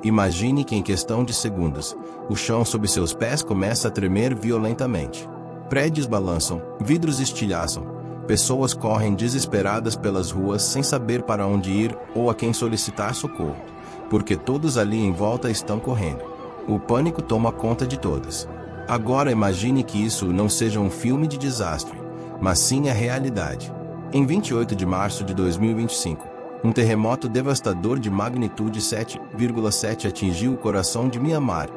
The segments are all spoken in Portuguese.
Imagine que em questão de segundos, o chão sob seus pés começa a tremer violentamente. Prédios balançam, vidros estilhaçam, pessoas correm desesperadas pelas ruas sem saber para onde ir ou a quem solicitar socorro, porque todos ali em volta estão correndo. O pânico toma conta de todas. Agora imagine que isso não seja um filme de desastre, mas sim a realidade. Em 28 de março de 2025, um terremoto devastador de magnitude 7,7 atingiu o coração de Mianmar,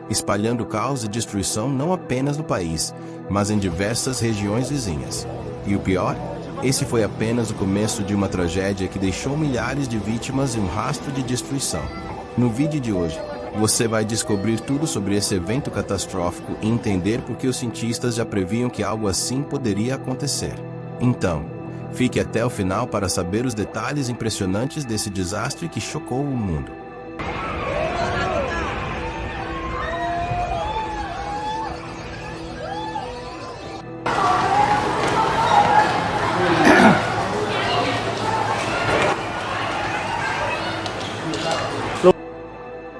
espalhando caos e destruição não apenas no país, mas em diversas regiões vizinhas. E o pior? Esse foi apenas o começo de uma tragédia que deixou milhares de vítimas e um rastro de destruição. No vídeo de hoje, você vai descobrir tudo sobre esse evento catastrófico e entender por que os cientistas já previam que algo assim poderia acontecer. Então, fique até o final para saber os detalhes impressionantes desse desastre que chocou o mundo.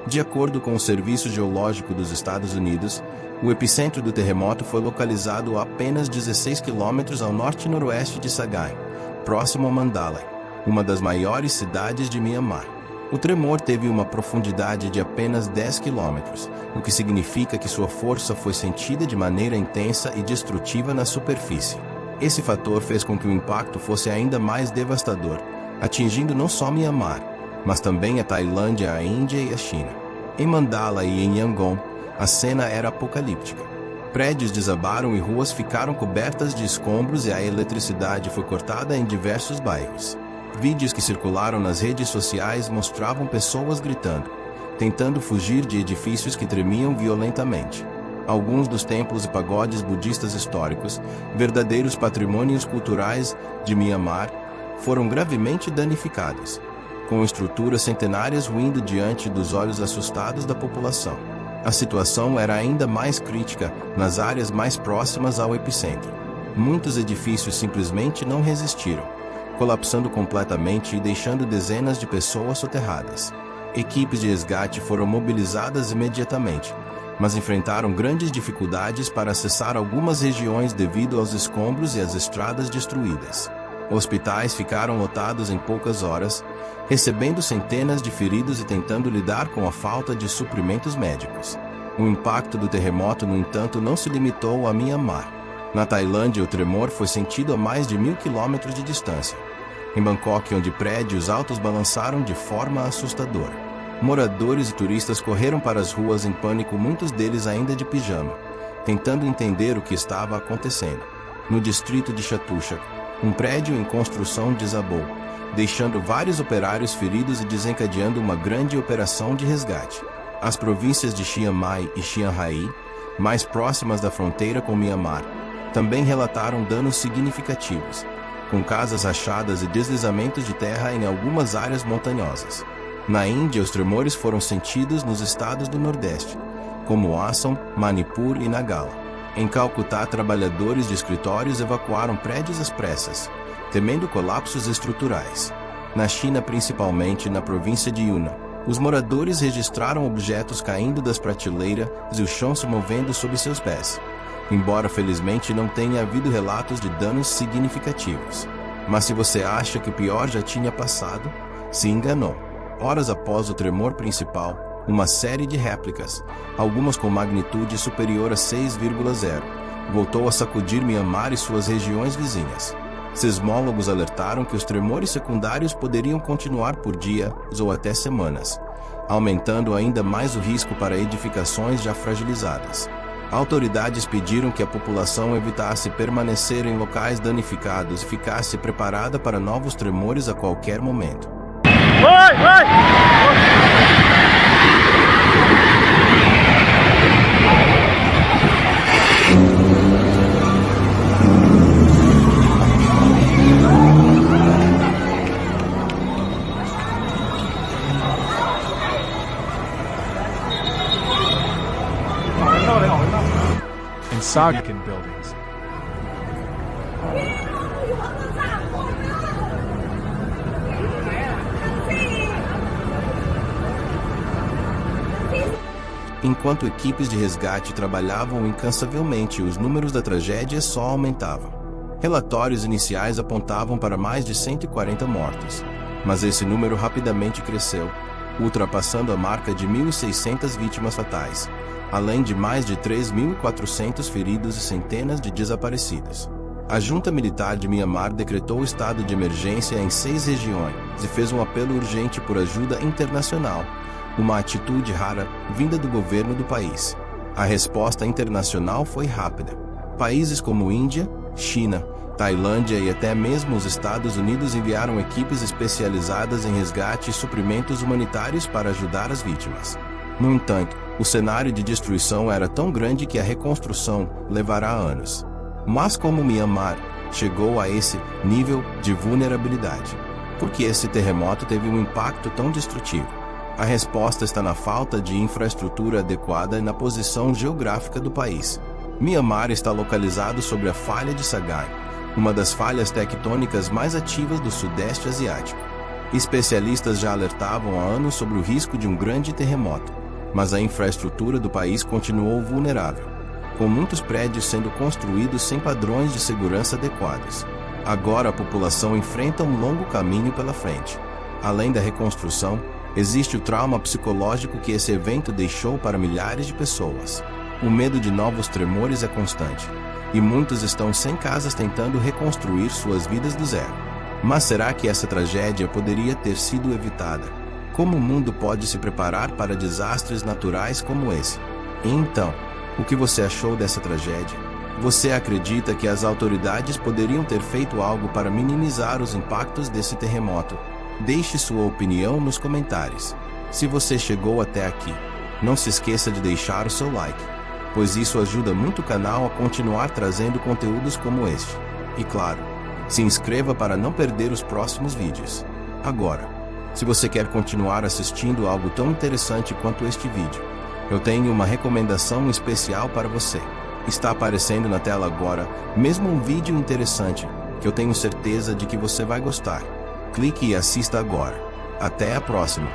De acordo com o Serviço Geológico dos Estados Unidos, o epicentro do terremoto foi localizado a apenas 16 quilômetros ao norte-noroeste de Sagaing, próximo a Mandalay, uma das maiores cidades de Mianmar. O tremor teve uma profundidade de apenas 10 quilômetros, o que significa que sua força foi sentida de maneira intensa e destrutiva na superfície. Esse fator fez com que o impacto fosse ainda mais devastador, atingindo não só Mianmar, mas também a Tailândia, a Índia e a China. Em Mandalay e em Yangon, a cena era apocalíptica. Prédios desabaram e ruas ficaram cobertas de escombros e a eletricidade foi cortada em diversos bairros. Vídeos que circularam nas redes sociais mostravam pessoas gritando, tentando fugir de edifícios que tremiam violentamente. Alguns dos templos e pagodes budistas históricos, verdadeiros patrimônios culturais de Mianmar, foram gravemente danificados, com estruturas centenárias ruindo diante dos olhos assustados da população. A situação era ainda mais crítica nas áreas mais próximas ao epicentro. Muitos edifícios simplesmente não resistiram, colapsando completamente e deixando dezenas de pessoas soterradas. Equipes de resgate foram mobilizadas imediatamente, mas enfrentaram grandes dificuldades para acessar algumas regiões devido aos escombros e às estradas destruídas. Hospitais ficaram lotados em poucas horas, recebendo centenas de feridos e tentando lidar com a falta de suprimentos médicos. O impacto do terremoto, no entanto, não se limitou a Mianmar. Na Tailândia, o tremor foi sentido a mais de 1.000 quilômetros de distância. Em Bangkok, onde prédios altos balançaram de forma assustadora. Moradores e turistas correram para as ruas em pânico, muitos deles ainda de pijama, tentando entender o que estava acontecendo. No distrito de Chatuchak, um prédio em construção desabou, deixando vários operários feridos e desencadeando uma grande operação de resgate. As províncias de Chiang Mai e Chiang Rai, mais próximas da fronteira com Mianmar, também relataram danos significativos, com casas rachadas e deslizamentos de terra em algumas áreas montanhosas. Na Índia, os tremores foram sentidos nos estados do Nordeste, como Assam, Manipur e Nagala. Em Calcutá, trabalhadores de escritórios evacuaram prédios às pressas, temendo colapsos estruturais. Na China, principalmente na província de Yunnan, os moradores registraram objetos caindo das prateleiras e o chão se movendo sob seus pés. Embora felizmente não tenha havido relatos de danos significativos. Mas se você acha que o pior já tinha passado, se enganou. Horas após o tremor principal, uma série de réplicas, algumas com magnitude superior a 6,0, voltou a sacudir Mianmar e suas regiões vizinhas. Sismólogos alertaram que os tremores secundários poderiam continuar por dias ou até semanas, aumentando ainda mais o risco para edificações já fragilizadas. Autoridades pediram que a população evitasse permanecer em locais danificados e ficasse preparada para novos tremores a qualquer momento. In Sagkan buildings. Enquanto equipes de resgate trabalhavam incansavelmente, os números da tragédia só aumentavam. Relatórios iniciais apontavam para mais de 140 mortos, mas esse número rapidamente cresceu, ultrapassando a marca de 1.600 vítimas fatais, além de mais de 3.400 feridos e centenas de desaparecidos. A junta militar de Myanmar decretou o estado de emergência em 6 regiões e fez um apelo urgente por ajuda internacional, uma atitude rara vinda do governo do país. A resposta internacional foi rápida. Países como Índia, China, Tailândia e até mesmo os Estados Unidos enviaram equipes especializadas em resgate e suprimentos humanitários para ajudar as vítimas. No entanto, o cenário de destruição era tão grande que a reconstrução levará anos. Mas como Myanmar chegou a esse nível de vulnerabilidade? Por que esse terremoto teve um impacto tão destrutivo? A resposta está na falta de infraestrutura adequada e na posição geográfica do país. Myanmar está localizado sobre a falha de Sagaing, uma das falhas tectônicas mais ativas do Sudeste Asiático. Especialistas já alertavam há anos sobre o risco de um grande terremoto, mas a infraestrutura do país continuou vulnerável, com muitos prédios sendo construídos sem padrões de segurança adequados. Agora a população enfrenta um longo caminho pela frente. Além da reconstrução, existe o trauma psicológico que esse evento deixou para milhares de pessoas. O medo de novos tremores é constante, e muitos estão sem casas tentando reconstruir suas vidas do zero. Mas será que essa tragédia poderia ter sido evitada? Como o mundo pode se preparar para desastres naturais como esse? E então, o que você achou dessa tragédia? Você acredita que as autoridades poderiam ter feito algo para minimizar os impactos desse terremoto? Deixe sua opinião nos comentários. Se você chegou até aqui, não se esqueça de deixar o seu like, pois isso ajuda muito o canal a continuar trazendo conteúdos como este. E claro, se inscreva para não perder os próximos vídeos. Agora, se você quer continuar assistindo algo tão interessante quanto este vídeo, eu tenho uma recomendação especial para você. Está aparecendo na tela agora, mesmo um vídeo interessante, que eu tenho certeza de que você vai gostar. Clique e assista agora. Até a próxima.